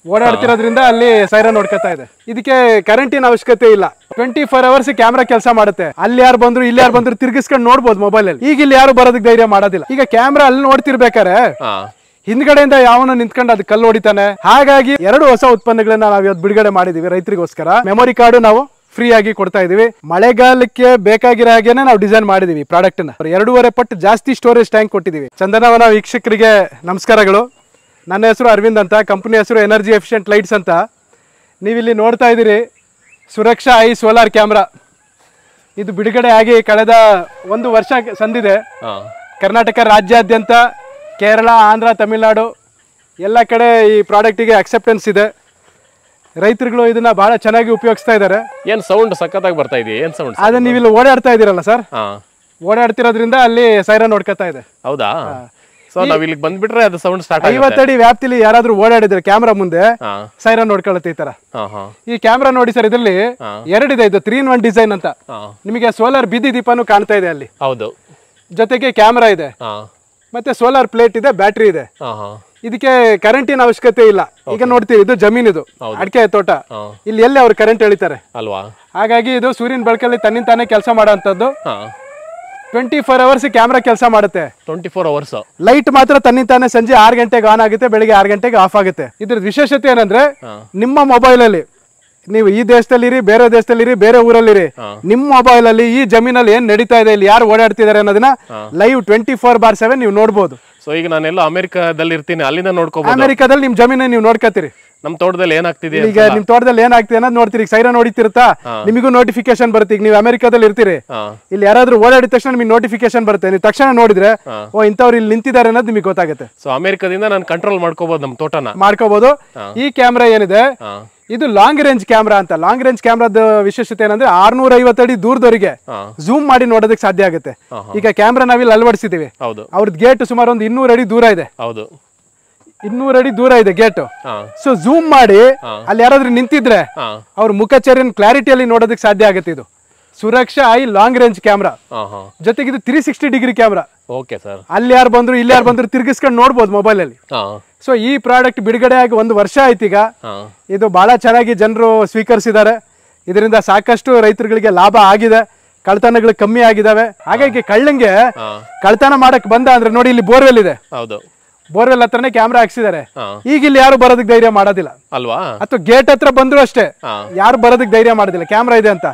ಓಡಾಡ್ತಿರೋದ್ರಿಂದ ಅಲ್ಲಿ ಸೈರನ್ ಹೊಡ್ಕೊತಾ ಇದೆ. ಇದಕ್ಕೆ ಕರೆಂಟಿನ ಅವಶ್ಯಕತೆ ಇಲ್ಲ. 24 hours ಕ್ಯಾಮ್ರಾ ಕೆಲಸ ಮಾಡುತ್ತೆ. ಅಲ್ಲಿ ಯಾರು ಬಂದ್ರು ಇಲ್ಲಿ ಯಾರು ಬಂದ್ರು ತಿರ್ಗಿಸ್ಕೊಂಡು ನೋಡ್ಬೋದು ಮೊಬೈಲ್ ಅಲ್ಲಿ. ಈಗ ಇಲ್ಲಿ ಯಾರು ಬರೋದಕ್ಕೆ ಧೈರ್ಯ ಮಾಡೋದಿಲ್ಲ. ಈಗ ಕ್ಯಾಮ್ರಾ ಅಲ್ಲಿ ನೋಡ್ತಿರ್ಬೇಕಾರೆ ಹಿಂದ್ಗಡೆಯಿಂದ ಯಾವನು ನಿಂತ್ಕೊಂಡು ಅದು ಕಲ್ಲು ಹೊಡಿತಾನೆ. ಹಾಗಾಗಿ 2 ಹೊಸ ಉತ್ಪನ್ನಗಳನ್ನ ನಾವು ಇವತ್ತು ಬಿಡುಗಡೆ ಮಾಡಿದೀವಿ ರೈತರಿಗೋಸ್ಕರ. ಮೆಮೊರಿ ಕಾರ್ಡ್ ನಾವು ಫ್ರೀ ಆಗಿ ಕೊಡ್ತಾ ಇದೀವಿ. ಮಳೆಗಾಲಕ್ಕೆ ಬೇಕಾಗಿರೋ ಹಾಗೇನೆ ನಾವು ಡಿಸೈನ್ ಮಾಡಿದೀವಿ ಪ್ರಾಡಕ್ಟ್ ನ. 2.5 ಪಟ್ಟು ಜಾಸ್ತಿ ಸ್ಟೋರೇಜ್ ಟ್ಯಾಂಕ್ ಕೊಟ್ಟಿದೀವಿ. ಚಂದನವನ ವೀಕ್ಷಕರಿಗೆ ನಮಸ್ಕಾರಗಳು. ನನ್ನ ಹೆಸರು ಅರವಿಂದ್ ಅಂತ, ಕಂಪನಿ ಹೆಸರು ಎನರ್ಜಿ ಎಫಿಷಿಯಂಟ್ ಲೈಟ್ಸ್ ಅಂತ. ನೀವಿಲ್ಲಿ ನೋಡ್ತಾ ಇದ್ದೀರಿ ಸುರಕ್ಷಾ ಐ ಸೋಲಾರ್ ಕ್ಯಾಮ್ರಾ. ಇದು ಬಿಡುಗಡೆ ಆಗಿ ಕಳೆದ 1 ವರ್ಷ ಸಂದಿದೆ. ಕರ್ನಾಟಕ ರಾಜ್ಯಾದ್ಯಂತ ಕೇರಳ, ಆಂಧ್ರ, ತಮಿಳುನಾಡು ಎಲ್ಲ ಕಡೆ ಈ ಪ್ರಾಡಕ್ಟಿಗೆ ಅಕ್ಸೆಪ್ಟೆನ್ಸ್ ಇದೆ. ರೈತರುಗಳು ಇದನ್ನ ಬಹಳ ಚೆನ್ನಾಗಿ ಉಪಯೋಗಿಸ್ತಾ ಇದ್ದಾರೆ. ಏನ್ ಸೌಂಡ್ ಸಖತ್ತಾಗಿ ಬರ್ತಾ ಇದೆ. ಏನ್ ಸೌಂಡ್? ಅದನ್ನ ನೀವು ಇಲ್ಲಿ ಓಡಾಡ್ತಾ ಇದೀರಲ್ಲ ಸರ್, ಓಡಾಡ್ತಿರೋದ್ರಿಂದ ಅಲ್ಲಿ ಸೈರನ್ ಹೊಡ್ಕೊತಾ ಇದೆ. ಹೌದಾ? ಸೊ ನಾವ್ ಇಲ್ಲಿಗೆ ಬಂದ್ಬಿಟ್ರೆ ಅದು ಸೌಂಡ್ ಸ್ಟಾರ್ಟ್ ಆಗುತ್ತೆ. 50 ಅಡಿ ವ್ಯಾಪ್ತಿಲಿ ಯಾರಾದ್ರೂ ಓಡಾಡಿದ್ರೆ ಕ್ಯಾಮ್ರಾ ಮುಂದೆ ಸೈರನ್ ಹೊಡ್ಕೊಳ್ಳುತ್ತೆ ಈ ತರ. ಈ ಕ್ಯಾಮ್ರಾ ನೋಡಿ ಸರ್, ಇದರಲ್ಲಿ 2 ಇದೆ. ಇದು 3-in-1 ಡಿಸೈನ್ ಅಂತ. ನಿಮಗೆ ಸೋಲಾರ್ ಬೀದಿ ದೀಪನೂ ಕಾಣ್ತಾ ಇದೆ ಅಲ್ಲಿ. ಹೌದು. ಜೊತೆಗೆ ಕ್ಯಾಮ್ರಾ ಇದೆ, ಮತ್ತೆ ಸೋಲಾರ್ ಪ್ಲೇಟ್ ಇದೆ, ಬ್ಯಾಟ್ರಿ ಇದೆ. ಇದಕ್ಕೆ ಕರೆಂಟಿನ ಅವಶ್ಯಕತೆ ಇಲ್ಲ. ಈಗ ನೋಡ್ತೀವಿ ಇದು ಜಮೀನಿದು ಅಡಿಕೆ ತೋಟ, ಇಲ್ಲಿ ಎಲ್ಲಿ ಅವ್ರು ಕರೆಂಟ್ ಎಳಿತಾರೆ ಅಲ್ವಾ. ಹಾಗಾಗಿ ಇದು ಸೂರ್ಯನ ಬೆಳಕಲ್ಲಿ ತನ್ನಿಂದ ತಾನೇ ಕೆಲಸ ಮಾಡೋಂಥದ್ದು. 24 hours ಕ್ಯಾಮ್ರಾ ಕೆಲಸ ಮಾಡುತ್ತೆ. 24 hours ಲೈಟ್ ಮಾತ್ರ ತನ್ನಿಂದ ತಾನೇ ಸಂಜೆ 6 ಗಂಟೆಗೆ ಆನ್ ಆಗುತ್ತೆ, ಬೆಳಿಗ್ಗೆ 6 ಗಂಟೆಗೆ ಆಫ್ ಆಗುತ್ತೆ. ಇದ್ರ ವಿಶೇಷತೆ ಏನಂದ್ರೆ, ನಿಮ್ಮ ಮೊಬೈಲ್ ಅಲ್ಲಿ ನೀವು ಈ ದೇಶದಲ್ಲಿರಿ, ಬೇರೆ ದೇಶದಲ್ಲಿರಿ, ಬೇರೆ ಊರಲ್ಲಿರಿ, ನಿಮ್ಮ ಮೊಬೈಲ್ ಅಲ್ಲಿ ಈ ಜಮೀನಲ್ಲಿ ಏನ್ ನಡೀತಾ ಇದೆ, ಇಲ್ಲಿ ಯಾರು ಓಡಾಡ್ತಿದ್ದಾರೆ ಅನ್ನೋದನ್ನ ಲೈವ್ 24/7 ನೀವು ನೋಡ್ಬೋದು. ಸೊ ಈಗ ನಾನೆಲ್ಲ ಅಮೆರಿಕಾದಲ್ಲಿ ಇರ್ತೀನಿ, ಅಲ್ಲಿಂದ ನೋಡ್ಕೋಬಹುದು. ಅಮೆರಿಕಾದಲ್ಲಿ ನಿಮ್ ಜಮೀನ ನೀವು ನೋಡ್ಕೋತೀರಿ. ನಮ್ ತೋಟದಲ್ಲಿ ಏನಾಗ್ತಿದೆ, ಈಗ ನಿಮ್ ತೋಟದಲ್ಲಿ ಏನಾಗ್ತಿದೆ ಅನ್ನೋದು ನೋಡ್ತೀರಿ. ಸೈರನ್ ಹೊಡಿತಿರುತ್ತಾ, ನಿಮಗೂ ನೋಟಿಫಿಕೇಶನ್ ಬರುತ್ತೆ. ಈಗ ನೀವು ಅಮೆರಿಕಾದಲ್ಲಿ ಇರ್ತೀರಿ, ಇಲ್ಲಿ ಯಾರಾದ್ರೂ ಓಡಾಡಿದ ತಕ್ಷಣ ನಿಮಗೆ ನೋಟಿಫಿಕೇಶನ್ ಬರುತ್ತೆ. ನೀವು ತಕ್ಷಣ ನೋಡಿದ್ರೆ ಓ ಇಂಥವ್ರು ಇಲ್ಲಿ ನಿಂತಿದ್ದಾರೆ ಅನ್ನೋದು ನಿಮಗೆ ಗೊತ್ತಾಗುತ್ತೆ. ಸೊ ಅಮೆರಿಕದಿಂದ ನಾನು ಕಂಟ್ರೋಲ್ ಮಾಡ್ಕೋಬಹುದು, ನಮ್ ತೋಟನ ಮಾಡ್ಕೋಬಹುದು. ಈ ಕ್ಯಾಮ್ರಾ ಏನಿದೆ ಇದು ಲಾಂಗ್ ರೇಂಜ್ ಕ್ಯಾಮ್ರಾ ಅಂತ. ಲಾಂಗ್ ರೇಂಜ್ ಕ್ಯಾಮ್ರಾದ ವಿಶೇಷತೆ ಏನಂದ್ರೆ 650 ಅಡಿ ದೂರದವರೆಗೆ ಝೂಮ್ ಮಾಡಿ ನೋಡೋದಕ್ಕೆ ಸಾಧ್ಯ ಆಗುತ್ತೆ. ಈಗ ಕ್ಯಾಮ್ರಾ ನಾವಿಲ್ಲಿ ಅಳವಡಿಸಿದೀವಿ. ಅವ್ರದ್ದು ಗೇಟ್ ಸುಮಾರು ಒಂದು 200 ಅಡಿ ದೂರ ಇದೆ. 200 ಅಡಿ ದೂರ ಇದೆ ಗೇಟ್. ಸೊ ಝೂಮ್ ಮಾಡಿ ಅಲ್ಲಿ ಯಾರಾದ್ರೂ ನಿಂತಿದ್ರೆ ಅವ್ರ ಮುಖಚರ್ಯನ ಕ್ಲಾರಿಟಿಯಲ್ಲಿ ನೋಡೋದಕ್ಕೆ ಸಾಧ್ಯ ಆಗುತ್ತೆ. ಇದು Suraksha I long range camera. ಜೊತೆಗೆ ಇದು 360 ಡಿಗ್ರಿ ಕ್ಯಾಮ್ರಾ. ಅಲ್ಲಿ ಯಾರು ಬಂದ್ರು ಇಲ್ಲಿ ಯಾರು ಬಂದ್ರು ತಿರ್ಗಿಸ್ಕೊಂಡು ನೋಡ್ಬೋದು ಮೊಬೈಲ್ ಅಲ್ಲಿ. ಸೊ ಈ ಪ್ರಾಡಕ್ಟ್ ಬಿಡುಗಡೆ ಆಗಿ 1 ವರ್ಷ ಆಯ್ತು. ಈಗ ಇದು ಬಹಳ ಚೆನ್ನಾಗಿ ಜನರು ಸ್ವೀಕರಿಸಿದ್ದಾರೆ. ಇದರಿಂದ ಸಾಕಷ್ಟು ರೈತರುಗಳಿಗೆ ಲಾಭ ಆಗಿದೆ, ಕಳ್ತನಗಳು ಕಮ್ಮಿ ಆಗಿದಾವೆ. ಹಾಗಾಗಿ ಕಳ್ಳಂಗೆ ಕಳ್ತನ ಮಾಡಕ್ ಬಂದ ಅಂದ್ರೆ ನೋಡಿ, ಇಲ್ಲಿ ಬೋರ್ವೆಲ್ ಇದೆ, ಬೋರ್ವೆಲ್ ಹತ್ರನೇ ಕ್ಯಾಮ್ರಾ ಹಾಕ್ಸಿದ್ದಾರೆ. ಈಗ ಇಲ್ಲಿ ಯಾರು ಬರೋದಕ್ಕೆ ಧೈರ್ಯ ಮಾಡೋದಿಲ್ಲ ಅಲ್ವಾ. ಅಥವಾ ಗೇಟ್ ಹತ್ರ ಬಂದ್ರು ಅಷ್ಟೇ, ಯಾರು ಬರೋದಕ್ಕೆ ಧೈರ್ಯ ಮಾಡೋದಿಲ್ಲ ಕ್ಯಾಮ್ರಾ ಇದೆ ಅಂತ.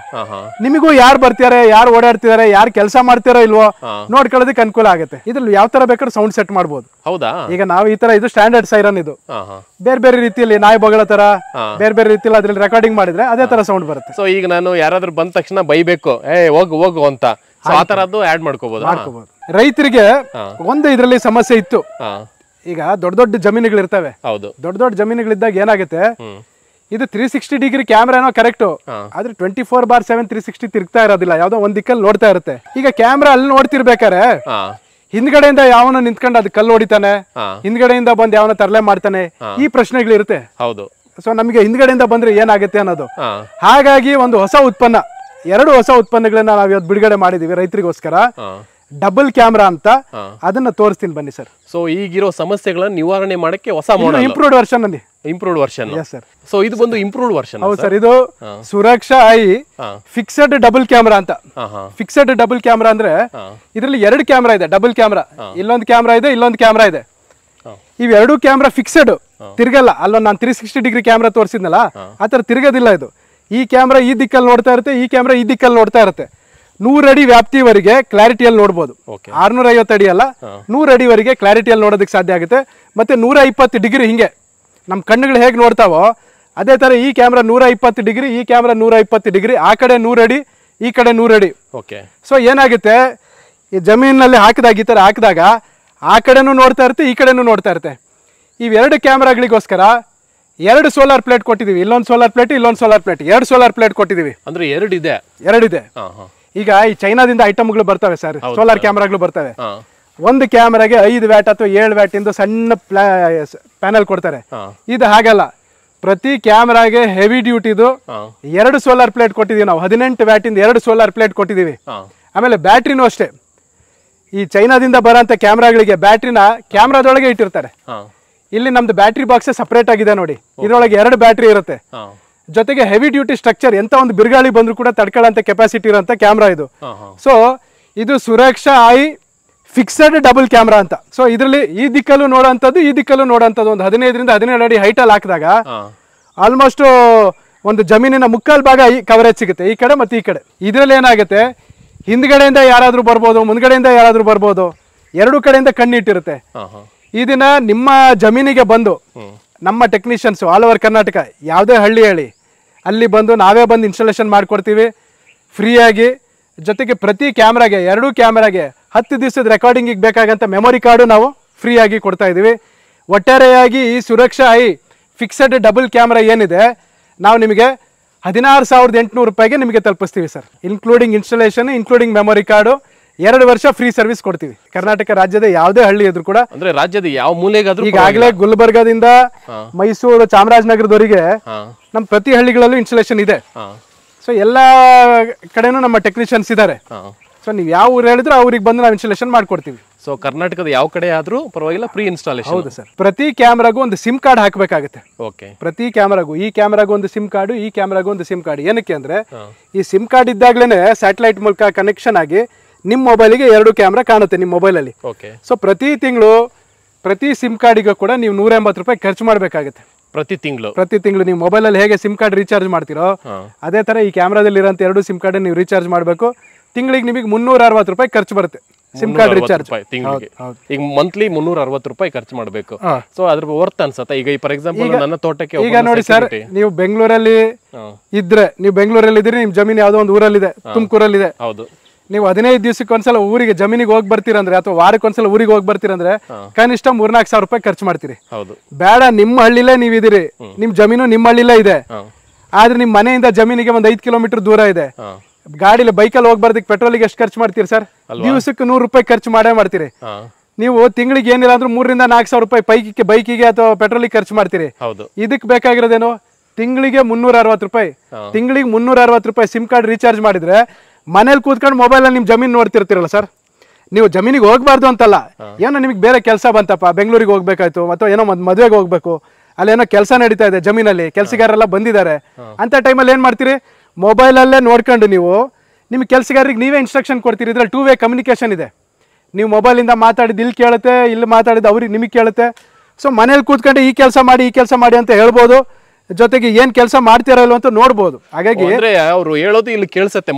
ನಿಮಗೂ ಯಾರು ಬರ್ತಾರೆ, ಯಾರು ಓಡಾಡ್ತಿದ್ದಾರೆ, ಯಾರು ಕೆಲಸ ಮಾಡ್ತಾರೋ ಇಲ್ವೋ ನೋಡ್ಕೊಳ್ಳೋದಕ್ಕೆ ಅನುಕೂಲ ಆಗುತ್ತೆ. ಇದ್ರಲ್ಲಿ ಯಾವ ತರ ಬೇಕಾದ್ರೂ ಸೌಂಡ್ ಸೆಟ್ ಮಾಡಬಹುದು. ಹೌದಾ? ಈಗ ನಾವು ಈ ತರ, ಇದು ಸ್ಟ್ಯಾಂಡರ್ಡ್ ಸೈರನ್. ಇದು ಬೇರೆ ಬೇರೆ ರೀತಿಯಲ್ಲಿ ನಾಯಿ ಬಗಳ ತರ ಬೇರೆ ಬೇರೆ ರೀತಿಯಲ್ಲಿ ಅದ್ರಲ್ಲಿ ರೆಕಾರ್ಡಿಂಗ್ ಮಾಡಿದ್ರೆ ಅದೇ ತರ ಸೌಂಡ್ ಬರುತ್ತೆ. ಸೊ ಈಗ ನಾನು ಯಾರಾದ್ರೂ ಬಂದ ತಕ್ಷಣ ಬೈಬೇಕು, ಹೋಗು ಹೋಗು ಅಂತ, ಆ ತರದ್ದು ಆಡ್ ಮಾಡ್ಕೋಬಹುದು. ರೈತರಿಗೆ ಒಂದು ಇದರಲ್ಲಿ ಸಮಸ್ಯೆ ಇತ್ತು. ಈಗ ದೊಡ್ಡ ದೊಡ್ಡ ಜಮೀನುಗಳು ಇರ್ತವೆ. ದೊಡ್ಡ ದೊಡ್ಡ ಜಮೀನುಗಳಿದ್ದಾಗ ಏನಾಗುತ್ತೆ, ಇದು 360 ಡಿಗ್ರಿ ಕ್ಯಾಮ್ರಾನೋ ಕರೆಕ್ಟ್, ಆದ್ರೆ 24/7 360 ತಿರುಗ್ತಾ ಇರೋದಿಲ್ಲ, ಯಾವ್ದೋ ಒಂದ್ ದಿಕ್ಕಲ್ಲಿ ನೋಡ್ತಾ ಇರುತ್ತೆ. ಈಗ ಕ್ಯಾಮ್ರಾ ಅಲ್ಲಿ ನೋಡ್ತಿರ್ಬೇಕಾರೆ ಹಿಂದ್ಗಡೆಯಿಂದ ಯಾವನ ನಿಂತ್ಕೊಂಡು ಅದು ಕಲ್ಲು ಹೊಡಿತಾನೆ, ಹಿಂದ್ಗಡೆಯಿಂದ ಬಂದ್ ಯಾವನ ತರಲೆ ಮಾಡ್ತಾನೆ, ಈ ಪ್ರಶ್ನೆಗಳಿರುತ್ತೆ. ಸೊ ನಮಗೆ ಹಿಂದ್ಗಡೆಯಿಂದ ಬಂದ್ರೆ ಏನಾಗುತ್ತೆ ಅನ್ನೋದು. ಹಾಗಾಗಿ ಒಂದು ಹೊಸ ಉತ್ಪನ್ನ, 2 ಹೊಸ ಉತ್ಪನ್ನಗಳನ್ನ ನಾವು ಇವತ್ತು ಬಿಡುಗಡೆ ಮಾಡಿದೀವಿ ರೈತರಿಗೋಸ್ಕರ. ಡಬಲ್ ಕ್ಯಾಮ್ರಾ ಅಂತ, ಅದನ್ನ ತೋರಿಸ್ತೀನಿ ಬನ್ನಿ ಸರ್. ಸೊ ಈಗಿರೋ ಸಮಸ್ಯೆಗಳನ್ನ ನಿವಾರಣೆ ಮಾಡಕ್ಕೆ ಹೊಸ ಇಂಪ್ರೂವ್ಡ್ ವರ್ಷನ್ ಅಲ್ಲಿ. Improved version. ಸೊ ಇದು ಬಂದು ಇಂಪ್ರೂವ್ಡ್ ವರ್ಷನ್. ಹೌದು ಸರ್. ಇದು Suraksha eye fixed double camera ಅಂತ. ಫಿಕ್ಸೆಡ್ ಡಬಲ್ ಕ್ಯಾಮ್ರಾ ಅಂದ್ರೆ ಇದರಲ್ಲಿ 2 ಕ್ಯಾಮ್ರಾ ಇದೆ, ಡಬಲ್ ಕ್ಯಾಮ್ರಾ. ಇಲ್ಲೊಂದು ಕ್ಯಾಮ್ರಾ ಇದೆ, ಇಲ್ಲೊಂದು ಕ್ಯಾಮ್ರಾ ಇದೆ. ಇವೆರಡು ಕ್ಯಾಮ್ರಾ ಫಿಕ್ಸೆಡ್, ತಿರ್ಗಲ್ಲ. ಅಲ್ಲೊಂದು ನಾನು 360 ಡಿಗ್ರಿ ಕ್ಯಾಮ್ರಾ ತೋರಿಸಿದ್ನಲ್ಲ, ಆತರ ತಿರ್ಗೋದಿಲ್ಲ. ಇದು ಈ ಕ್ಯಾಮ್ರಾ ಈ ದಿಕ್ಕಲ್ಲಿ ನೋಡ್ತಾ ಇರುತ್ತೆ, ಈ ಕ್ಯಾಮ್ರಾ ಈ ದಿಕ್ಕಲ್ಲಿ ನೋಡ್ತಾ ಇರುತ್ತೆ. 100 ಅಡಿ ವ್ಯಾಪ್ತಿವರೆಗೆ ಕ್ಲಾರಿಟಿಯಲ್ಲಿ ನೋಡ್ಬೋದು. 650 ಅಡಿ ಅಲ್ಲ, 100 ಅಡಿವರೆಗೆ ಕ್ಲಾರಿಟಿಯಲ್ಲಿ ನೋಡೋದಕ್ಕೆ ಸಾಧ್ಯ ಆಗುತ್ತೆ. ಮತ್ತೆ 120 ಡಿಗ್ರಿ ಹಿಂಗೆ ನಮ್ಮ ಕಣ್ಣುಗಳು ಹೇಗೆ ನೋಡ್ತಾವೋ ಅದೇ ತರ ಈ ಕ್ಯಾಮ್ರಾ 120 ಡಿಗ್ರಿ, ಈ ಕ್ಯಾಮ್ರಾ 120 ಡಿಗ್ರಿ. ಆ ಕಡೆ 100 ಅಡಿ, ಈ ಕಡೆ 100 ಅಡಿ. ಸೊ ಏನಾಗುತ್ತೆ, ಈ ಜಮೀನಲ್ಲಿ ಹಾಕಿದಾಗ ಈ ತರ ಹಾಕಿದಾಗ ಆ ಕಡೆನೂ ನೋಡ್ತಾ ಇರುತ್ತೆ, ಈ ಕಡೆನೂ ನೋಡ್ತಾ ಇರುತ್ತೆ. ಇವೆರಡು ಕ್ಯಾಮ್ರಾಗಳಿಗೋಸ್ಕರ 2 ಸೋಲಾರ್ ಪ್ಲೇಟ್ ಕೊಟ್ಟಿದೀವಿ. ಇಲ್ಲೊಂದು ಸೋಲಾರ್ ಪ್ಲೇಟ್, ಇಲ್ಲೊಂದು ಸೋಲಾರ್ ಪ್ಲೇಟ್, 2 ಸೋಲಾರ್ ಪ್ಲೇಟ್ ಕೊಟ್ಟಿದೀವಿ. ಅಂದ್ರೆ 2 ಇದೆ. ಈಗ ಈ ಚೈನಾದಿಂದ ಐಟಮ್ಗಳು ಬರ್ತವೆ ಸರ್, ಸೋಲಾರ್ ಕ್ಯಾಮ್ರಾಗಳು ಬರ್ತವೆ. ಒಂದು ಕ್ಯಾಮ್ರಾಗೆ 5 ವ್ಯಾಟ್ ಅಥವಾ 7 ವ್ಯಾಟ್ ಇಂದ ಸಣ್ಣ ಪ್ಯಾನಲ್ ಕೊಡ್ತಾರೆ. ಇದು ಹಾಗಲ್ಲ, ಪ್ರತಿ ಕ್ಯಾಮ್ರಾಗೆ ಹೆವಿ ಡ್ಯೂಟಿದು 2 ಸೋಲಾರ್ ಪ್ಲೇಟ್ ಕೊಟ್ಟಿದೀವಿ ನಾವು. 18 ವ್ಯಾಟ್ ಇಂದ 2 ಸೋಲಾರ್ ಪ್ಲೇಟ್ ಕೊಟ್ಟಿದೀವಿ. ಆಮೇಲೆ ಬ್ಯಾಟ್ರಿನೂ ಅಷ್ಟೇ. ಈ ಚೈನಾದಿಂದ ಬರೋಂಥ ಕ್ಯಾಮ್ರಾಗಳಿಗೆ ಬ್ಯಾಟ್ರಿನ ಕ್ಯಾಮ್ರಾದೊಳಗೆ ಇಟ್ಟಿರ್ತಾರೆ. ಇಲ್ಲಿ ನಮ್ದು ಬ್ಯಾಟ್ರಿ ಬಾಕ್ಸ್ ಸಪರೇಟ್ ಆಗಿದೆ ನೋಡಿ. ಇದ್ರೊಳಗೆ 2 ಬ್ಯಾಟ್ರಿ ಇರುತ್ತೆ. ಜೊತೆಗೆ ಹೆವಿ ಡ್ಯೂಟಿ ಸ್ಟ್ರಕ್ಚರ್, ಎಂತ ಒಂದು ಬಿರುಗಾಳಿ ಬಂದ್ರು ಕೂಡ ತಡ್ಕೊಳ್ಳೋಂಥ ಕೆಪಾಸಿಟಿ ಇರೋಂಥ ಕ್ಯಾಮ್ರಾ ಇದು. ಸೊ ಇದು Suraksha eye fixed double camera ಅಂತ. ಸೊ ಇದರಲ್ಲಿ ಈ ದಿಕ್ಕಲ್ಲೂ ನೋಡೋಂಥದ್ದು, ಈ ದಿಕ್ಕಲ್ಲೂ ನೋಡೋಂಥದ್ದು, ಒಂದು 15ರಿಂದ 17 ಅಡಿ ಹೈಟಲ್ಲಿ ಹಾಕಿದಾಗ ಆಲ್ಮೋಸ್ಟ್ ಒಂದು ಜಮೀನಿನ ಮುಕ್ಕಾಲು ಭಾಗ ಈ ಕವರೇಜ್ ಸಿಗುತ್ತೆ, ಈ ಕಡೆ ಮತ್ತು ಈ ಕಡೆ. ಇದರಲ್ಲಿ ಏನಾಗುತ್ತೆ, ಹಿಂದ್ಗಡೆಯಿಂದ ಯಾರಾದರೂ ಬರ್ಬೋದು, ಮುಂದ್ಗಡೆಯಿಂದ ಯಾರಾದರೂ ಬರ್ಬೋದು, 2 ಕಡೆಯಿಂದ ಕಣ್ಣಿಟ್ಟಿರುತ್ತೆ. ಇದನ್ನ ನಿಮ್ಮ ಜಮೀನಿಗೆ ಬಂದು ನಮ್ಮ ಟೆಕ್ನಿಷಿಯನ್ಸ್ ಆಲ್ ಓವರ್ ಕರ್ನಾಟಕ ಯಾವುದೇ ಹಳ್ಳಿ ಹೇಳಿ ಅಲ್ಲಿ ಬಂದು ನಾವೇ ಬಂದು ಇನ್ಸ್ಟಾಲೇಷನ್ ಮಾಡಿಕೊಡ್ತೀವಿ ಫ್ರೀಯಾಗಿ. ಜೊತೆಗೆ ಪ್ರತಿ ಕ್ಯಾಮ್ರಾಗೆ 2 ಕ್ಯಾಮ್ರಾಗೆ 10 ದಿವಸದ ರೆಕಾರ್ಡಿಂಗಿಗೆ ಬೇಕಾಗಂತ ಮೆಮೊರಿ ಕಾರ್ಡು ನಾವು ಫ್ರೀಯಾಗಿ ಕೊಡ್ತಾ ಇದ್ದೀವಿ. ಒಟ್ಟಾರೆಯಾಗಿ ಈ Suraksha eye fixed double camera ಏನಿದೆ ನಾವು ನಿಮಗೆ 16,800 ರೂಪಾಯಿಗೆ ನಿಮಗೆ ತಲುಪಿಸ್ತೀವಿ sir. Including installation, including memory card, 2 ವರ್ಷ ಫ್ರೀ ಸರ್ವಿಸ್ ಕೊಡ್ತೀವಿ. ಕರ್ನಾಟಕ ರಾಜ್ಯದ ಯಾವುದೇ ಹಳ್ಳಿ ಇದ್ರು ಕೂಡ, ಅಂದ್ರೆ ರಾಜ್ಯದ ಯಾವ ಮೂಲೆಗಾದ್ರೂ, ಈಗಾಗಲೇ ಗುಲ್ಬರ್ಗಾದಿಂದ ಮೈಸೂರು ಚಾಮರಾಜನಗರದವರೆಗೆ ನಮ್ಮ ಪ್ರತಿ ಹಳ್ಳಿಗಳಲ್ಲೂ ಇನ್ಸ್ಟಾಲೇಷನ್ ಇದೆ. ಸೊ ಎಲ್ಲ ಕಡೆನೂ ನಮ್ಮ ಟೆಕ್ನಿಷಿಯನ್ಸ್ ಇದ್ದಾರೆ. ಸೊ ನೀವು ಯಾವ ಊರು ಹೇಳಿದ್ರೆ ಅವ್ರಿಗೆ ಬಂದು ನಾವು ಇನ್ಸ್ಟಾಲೇಷನ್ ಮಾಡ್ಕೊಡ್ತೀವಿ. ಸೊ ಕರ್ನಾಟಕದ ಯಾವ ಕಡೆ ಆದ್ರೂ ಪರವಾಗಿಲ್ಲ, ಫ್ರೀ ಇನ್ಸ್ಟಾಲೇಷನ್. ಹೌದು ಸರ್. ಪ್ರತಿ ಕ್ಯಾಮ್ರಾಗೂ ಒಂದು ಸಿಮ್ ಕಾರ್ಡ್ ಹಾಕಬೇಕಾಗುತ್ತೆ. ಓಕೆ. ಪ್ರತಿ ಕ್ಯಾಮ್ರಾಗೂ, ಈ ಕ್ಯಾಮ್ರಾಗೂ ಒಂದು ಸಿಮ್ ಕಾರ್ಡು, ಈ ಕ್ಯಾಮ್ರಾಗೂ ಒಂದು ಸಿಮ್ ಕಾರ್ಡ್. ಏನಕ್ಕೆ ಅಂದ್ರೆ ಈ ಸಿಮ್ ಕಾರ್ಡ್ ಇದ್ದಾಗಲೇ ಸ್ಯಾಟಲೈಟ್ ಮೂಲಕ ಕನೆಕ್ಷನ್ ಆಗಿ ನಿಮ್ಮ ಮೊಬೈಲಿಗೆ 2 ಕ್ಯಾಮ್ರಾ ಕಾಣುತ್ತೆ ನಿಮ್ಮ ಮೊಬೈಲಲ್ಲಿ. ಓಕೆ. ಸೊ ಪ್ರತಿ ತಿಂಗಳು ಪ್ರತಿ ಸಿಮ್ ಕಾರ್ಡಿಗೂ ಕೂಡ ನೀವು 180 ರೂಪಾಯಿ ಖರ್ಚು ಮಾಡಬೇಕಾಗುತ್ತೆ. ಪ್ರತಿ ತಿಂಗಳು ನೀವು ಮೊಬೈಲಲ್ಲಿ ಹೇಗೆ ಸಿಮ್ ಕಾರ್ಡ್ ರೀಚಾರ್ಜ್ ಮಾಡ್ತೀರೋ ಅದೇ ತರ ಈ ಕ್ಯಾಮ್ರಾದಲ್ಲಿ ಇರೋಂಥ 2 ಸಿಮ್ ಕಾರ್ಡ್ ನೀವು ರೀಚಾರ್ಜ್ ಮಾಡಬೇಕು. ತಿಂಗಳಿಗೆ ನಿಮಗೆ 360 ರೂಪಾಯಿ ಖರ್ಚು ಬರುತ್ತೆ ಸಿಮ್ ಕಾರ್ಡ್ ರೀಚಾರ್ಜ್ ತಿಂಗಳಿಗೆ. ಈಗ ಮಂತ್ಲಿ 360 ರೂಪಾಯಿ ಖರ್ಚು ಮಾಡಬೇಕು. ಸೊ ಅದ್ರ ವರ್ತ್ ಅನ್ಸತ್ತೆ. ಈಗ ಫಾರ್ ಎಕ್ಸಾಂಪಲ್ ನನ್ನ ತೋಟಕ್ಕೆ ಈಗ ನೋಡಿ ಸರ್, ನೀವು ಬೆಂಗಳೂರಲ್ಲಿ ಇದ್ರೆ, ನೀವು ಬೆಂಗಳೂರಲ್ಲಿ ಇದ್ರೆ ನಿಮ್ ಜಮೀನು ಯಾವ್ದೋ ಒಂದು ಊರಲ್ಲಿದೆ, ತುಮಕೂರಲ್ಲಿದೆ. ಹೌದು. ನೀವು 15 ದಿವಸಕ್ಕೊಂದ್ಸಲ ಊರಿಗೆ ಜಮೀನಿಗೆ ಹೋಗಿ ಬರ್ತೀರಂದ್ರೆ ಅಥವಾ ವಾರಕ್ಕೊಂದ್ಸಲ ಊರಿಗೆ ಹೋಗಿ ಬರ್ತೀರಂದ್ರೆ ಕನಿಷ್ಠ 3-4 ಸಾವಿರ ರೂಪಾಯಿ ಖರ್ಚು ಮಾಡ್ತೀರಿ. ಬೇಡ, ನಿಮ್ಮ ಹಳ್ಳಿಲೇ ನೀವಿದ್ದೀರಿ, ನಿಮ್ ಜಮೀನು ನಿಮ್ಮ ಹಳ್ಳಿಲೇ ಇದೆ, ಆದ್ರೆ ನಿಮ್ ಮನೆಯಿಂದ ಜಮೀನಿಗೆ ಒಂದು 5 ಕಿಲೋಮೀಟರ್ ದೂರ ಇದೆ. ಗಾಡಿಲಿ ಬೈಕಲ್ಲಿ ಹೋಗಿ ಬರ್ದಕ್ಕೆ ಪೆಟ್ರೋಲಿಗೆ ಎಷ್ಟು ಖರ್ಚು ಮಾಡ್ತೀರಿ ಸರ್? ದಿವಸಕ್ಕೆ 100 ರೂಪಾಯಿ ಖರ್ಚು ಮಾಡೇ ಮಾಡ್ತೀರಿ. ನೀವು ತಿಂಗಳಿಗೆ ಏನಿಲ್ಲ ಅಂದ್ರೂ 3-4 ಸಾವಿರ ರೂಪಾಯಿ ಬೈಕಿಗೆ ಅಥವಾ ಪೆಟ್ರೋಲಿಗೆ ಖರ್ಚು ಮಾಡ್ತೀರಿ. ಇದಕ್ಕೆ ಬೇಕಾಗಿರೋದೇನು? ತಿಂಗಳಿಗೆ 360 ರೂಪಾಯಿ. ತಿಂಗಳಿಗೆ 360 ರೂಪಾಯಿ ಸಿಮ್ ಕಾರ್ಡ್ ರೀಚಾರ್ಜ್ ಮಾಡಿದ್ರೆ ಮನೇಲಿ ಕೂತ್ಕೊಂಡು ಮೊಬೈಲಲ್ಲಿ ನಿಮ್ ಜಮೀನ್ ನೋಡ್ತಿರ್ತೀರಲ್ಲ ಸರ್. ನೀವು ಜಮೀನಿಗೆ ಹೋಗ್ಬಾರ್ದು ಅಂತಲ್ಲ, ಏನೋ ನಿಮಗೆ ಬೇರೆ ಕೆಲಸ ಬಂತಪ್ಪ, ಬೆಂಗಳೂರಿಗೆ ಹೋಗ್ಬೇಕಾಯ್ತು ಅಥವಾ ಏನೋ ಮದುವೆಗೆ ಹೋಗ್ಬೇಕು, ಅಲ್ಲೇನೋ ಕೆಲಸ ನಡೀತಾ ಇದೆ ಜಮೀನಲ್ಲಿ, ಕೆಲಸಗಾರರೆಲ್ಲ ಬಂದಿದ್ದಾರೆ ಅಂತ ಟೈಮಲ್ಲಿ ಏನ್ ಮಾಡ್ತೀರಿ? ಮೊಬೈಲಲ್ಲೇ ನೋಡ್ಕೊಂಡು ನೀವು ನಿಮ್ಮ ಕೆಲಸಗಾರರಿಗೆ ನೀವೇ ಇನ್ಸ್ಟ್ರಕ್ಷನ್ ಕೊಡ್ತೀರಿ. ಇದ್ರಲ್ಲಿ 2 ವೇ ಕಮ್ಯುನಿಕೇಶನ್ ಇದೆ. ನೀವು ಮೊಬೈಲಿಂದ ಮಾತಾಡಿದ್ದು ಇಲ್ಲಿ ಕೇಳುತ್ತೆ, ಇಲ್ಲಿ ಮಾತಾಡಿದ್ದು ಅವ್ರಿಗೆ ನಿಮಗೆ ಕೇಳುತ್ತೆ. ಸೊ ಮನೇಲಿ ಕೂತ್ಕೊಂಡು ಈ ಕೆಲಸ ಮಾಡಿ ಅಂತ ಹೇಳ್ಬೋದು, ಜೊತೆಗೆ ಏನ್ ಕೆಲಸ ಮಾಡ್ತೀರಾ ಇಲ್ವ ಅಂತ ನೋಡ್ಬೋದು. ಹಾಗಾಗಿ ಅವರು ಹೇಳೋದು ಇಲ್ಲಿ ಕೇಳಿಸುತ್ತೆ,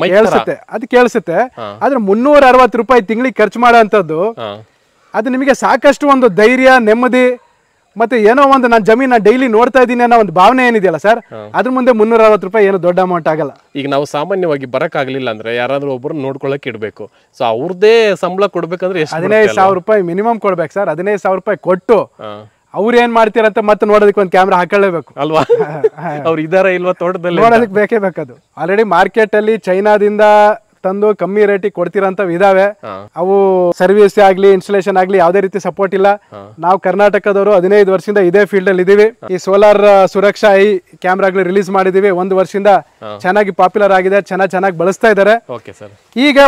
ಅದು ಕೇಳಿಸುತ್ತೆ. ಆದ್ರೆ 360 ರೂಪಾಯಿ ತಿಂಗಳಿಗೆ ಖರ್ಚು ಮಾಡೋ ಅಂತದ್ದು ಅದು ನಿಮಗೆ ಸಾಕಷ್ಟು ಒಂದು ಧೈರ್ಯ, ನೆಮ್ಮದಿ, ಮತ್ತೆ ಏನೋ ಒಂದು ನಾನು ಜಮೀನ ಡೈಲಿ ನೋಡ್ತಾ ಇದ್ದೀನಿ ಅನ್ನೋ ಒಂದು ಭಾವನೆ ಏನಿದೆಯಲ್ಲ ಸರ್, ಅದ್ರ ಮುಂದೆ 360 ರೂಪಾಯಿ ಏನು ದೊಡ್ಡ ಅಮೌಂಟ್ ಆಗಲ್ಲ. ಈಗ ನಾವು ಸಾಮಾನ್ಯವಾಗಿ ಬರಕ್ಕಾಗ್ಲಿಲ್ಲ ಅಂದ್ರೆ ಯಾರಾದ್ರೂ ಒಬ್ರು ನೋಡ್ಕೊಳಕ್ ಇಡ್ಬೇಕು. ಸೊ ಅವ್ರದೇ ಸಂಬಳ ಕೊಡ್ಬೇಕಂದ್ರೆ 15,000 ರೂಪಾಯಿ ಮಿನಿಮಮ್ ಕೊಡ್ಬೇಕು ಸರ್. 15,000 ರೂಪಾಯಿ ಕೊಟ್ಟು ಅವ್ರು ಏನ್ ಮಾಡ್ತೀರಂತ ಮತ್ತೆ ನೋಡೋದಕ್ಕೆ ಒಂದು ಕ್ಯಾಮ್ರಾ ಹಾಕೊಳ್ಳೇಬೇಕು ಅಲ್ವಾ? ಅವ್ರು ಇದಾರ ಇಲ್ವಾ ತೋಟದಲ್ಲಿ ನೋಡೋದಕ್ಕೆ ಬೇಕೇ ಬೇಕದು. ಆಲ್ರೆಡಿ ಮಾರ್ಕೆಟ್ ಅಲ್ಲಿ ಚೈನಾದಿಂದ ತಂದು ಕಮ್ಮಿ ರೇಟಿಗೆ ಕೊಡ್ತಿರೋಂಥವು ಇದಾವೆ. ಅವು ಸರ್ವಿಸ್ ಆಗ್ಲಿ ಇನ್ಸ್ಟಾಲೇಷನ್ ಆಗ್ಲಿ ಯಾವುದೇ ರೀತಿ ಸಪೋರ್ಟ್ ಇಲ್ಲ. ನಾವು ಕರ್ನಾಟಕದವರು 15 ವರ್ಷದಿಂದ ಇದೇ ಫೀಲ್ಡ್ ಅಲ್ಲಿ ಇದೀವಿ. ಈ ಸೋಲಾರ್ ಸುರಕ್ಷಾ ಐ ಕ್ಯಾಮ್ರಾಗಳು ರಿಲೀಸ್ ಮಾಡಿದೀವಿ. 1 ವರ್ಷದಿಂದ ಚೆನ್ನಾಗಿ ಪಾಪ್ಯುಲರ್ ಆಗಿದೆ, ಚೆನ್ನಾಗಿ ಬಳಸ್ತಾ ಇದ್ದಾರೆ. ಈಗ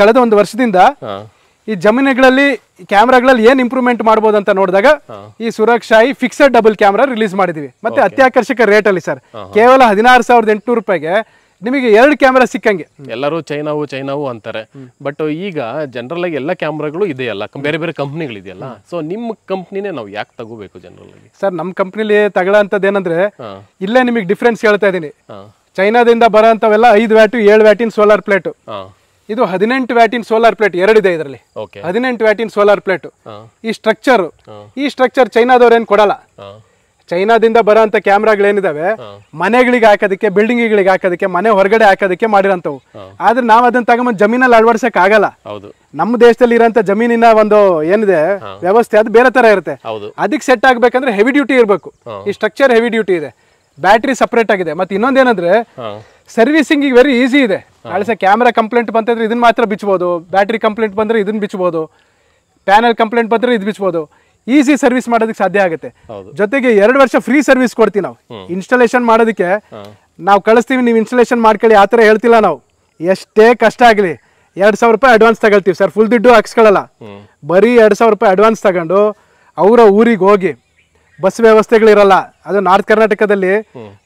ಕಳೆದ 1 ವರ್ಷದಿಂದ ಈ ಜಮೀನುಗಳಲ್ಲಿ ಕ್ಯಾಮ್ರಾಗಳಲ್ಲಿ ಏನ್ ಇಂಪ್ರೂವ್ಮೆಂಟ್ ಮಾಡಬಹುದು ಅಂತ ನೋಡಿದಾಗ ಈ Suraksha eye fixed double camera release ಮಾಡಿದೀವಿ. ಮತ್ತೆ ಅತ್ಯಾಕರ್ಷಕ ರೇಟ್ ಅಲ್ಲಿ ಸರ್, ಕೇವಲ 16,800 ರೂಪಾಯಿಗೆ ನಿಮಗೆ 2 ಕ್ಯಾಮ್ರಾ ಸಿಕ್ಕಂಗೆ. ಎಲ್ಲರೂ ಚೈನಾವು ಅಂತಾರೆ, ಬಟ್ ಈಗ ಜನರಲ್ ಆಗಿ ಎಲ್ಲ ಕ್ಯಾಮ್ರಾಗಳು ಇದೆಯಲ್ಲ, ಬೇರೆ ಬೇರೆ ಕಂಪ್ನಿಗಳು ಇದೆಯಲ್ಲ. ಸೊ ನಿಮ್ಮ ಕಂಪ್ನಿನೇ ನಾವು ಯಾಕೆ ತಗೋಬೇಕು ಜನರಲ್ ಆಗಿ? ಸರ್ ನಮ್ಮ ಕಂಪ್ನಿಲಿ ತಗೊಳ್ಳೋಂಥದ್ದು ಏನಂದ್ರೆ, ಇಲ್ಲೇ ನಿಮಗೆ ಡಿಫ್ರೆನ್ಸ್ ಹೇಳ್ತಾ ಇದೀನಿ. ಚೈನಾದಿಂದ ಬರೋಂಥವೆಲ್ಲ 5 ವ್ಯಾಟ್ 7 ವ್ಯಾಟಿನ ಸೋಲಾರ್ ಪ್ಲೇಟ್. ಇದು 18 ವ್ಯಾಟಿನ ಸೋಲಾರ್ ಪ್ಲೇಟ್ 2 ಇದೆ ಇದರಲ್ಲಿ. 18 ವ್ಯಾಟಿನ ಸೋಲಾರ್ ಪ್ಲೇಟ್. ಈ ಸ್ಟ್ರಕ್ಚರ್ ಚೈನಾದವ್ರು ಏನ್ ಕೊಡಲ್ಲ. ಚೈನಾದಿಂದ ಬರೋಂಥ ಕ್ಯಾಮ್ರಾಗಳೇನಿದಾವೆ ಮನೆಗಳಿಗೆ ಹಾಕೋದಕ್ಕೆ, ಬಿಲ್ಡಿಂಗ್ಗಳಿಗೆ ಹಾಕೋದಕ್ಕೆ, ಮನೆ ಹೊರಗಡೆ ಹಾಕೋದಕ್ಕೆ ಮಾಡಿರೋಂಥವು. ಆದ್ರೆ ನಾವ್ ಅದನ್ನ ತಗೊಂಡ್ ಜಮೀನಲ್ಲಿ ಅಳವಡಿಸಕ್ ಆಗಲ್ಲ. ನಮ್ಮ ದೇಶದಲ್ಲಿ ಇರೋಂಥ ಜಮೀನಿನ ಒಂದು ಏನಿದೆ ವ್ಯವಸ್ಥೆ ಅದು ಬೇರೆ ತರ ಇರುತ್ತೆ. ಅದಕ್ಕೆ ಸೆಟ್ ಆಗ್ಬೇಕಂದ್ರೆ ಹೆವಿ ಡ್ಯೂಟಿ ಇರಬೇಕು. ಈ ಸ್ಟ್ರಕ್ಚರ್ ಹೆವಿ ಡ್ಯೂಟಿ ಇದೆ, ಬ್ಯಾಟ್ರಿ ಸಪರೇಟ್ ಆಗಿದೆ. ಮತ್ತೆ ಇನ್ನೊಂದೇನಂದ್ರೆ ಸರ್ವಿಸಿಂಗ್ ವೆರಿ ಈಸಿ ಇದೆ. ನಾಳೆ ಕ್ಯಾಮ್ರಾ ಕಂಪ್ಲೇಂಟ್ ಬಂತಂದ್ರೆ ಇದನ್ನ ಮಾತ್ರ ಬಿಚ್ಚಬಹುದು, ಬ್ಯಾಟ್ರಿ ಕಂಪ್ಲೇಂಟ್ ಬಂದ್ರೆ ಇದನ್ನ ಬಿಚ್ಚಬಹುದು, ಪ್ಯಾನಲ್ ಕಂಪ್ಲೇಂಟ್ ಬಂದ್ರೆ ಇದು ಬಿಚ್ಚಬಹುದು. ಈಸಿ ಸರ್ವಿಸ್ ಮಾಡೋದಕ್ಕೆ ಸಾಧ್ಯ ಆಗುತ್ತೆ. ಜೊತೆಗೆ 2 ವರ್ಷ ಫ್ರೀ ಸರ್ವಿಸ್ ಕೊಡ್ತೀವಿ ನಾವು. ಇನ್ಸ್ಟಾಲೇಷನ್ ಮಾಡೋದಕ್ಕೆ ನಾವು ಕಳಿಸ್ತೀವಿ, ನೀವು ಇನ್ಸ್ಟಾಲೇಷನ್ ಮಾಡ್ಕೊಳ್ಳಿ ಆ ಥರ ಹೇಳ್ತಿಲ್ಲ ನಾವು. ಎಷ್ಟೇ ಕಷ್ಟ ಆಗಲಿ 2,000 ರೂಪಾಯಿ ಅಡ್ವಾನ್ಸ್ ತಗೊಳ್ತೀವಿ ಸರ್. ಫುಲ್ ದುಡ್ಡು ಹಾಕ್ಸ್ಕೊಳ್ಳಲ್ಲ, ಬರೀ 2,000 ರೂಪಾಯಿ ಅಡ್ವಾನ್ಸ್ ತಗೊಂಡು ಅವರ ಊರಿಗೆ ಹೋಗಿ ಬಸ್ ವ್ಯವಸ್ಥೆಗಳಿರಲ್ಲ. ಅದು ನಾರ್ತ್ ಕರ್ನಾಟಕದಲ್ಲಿ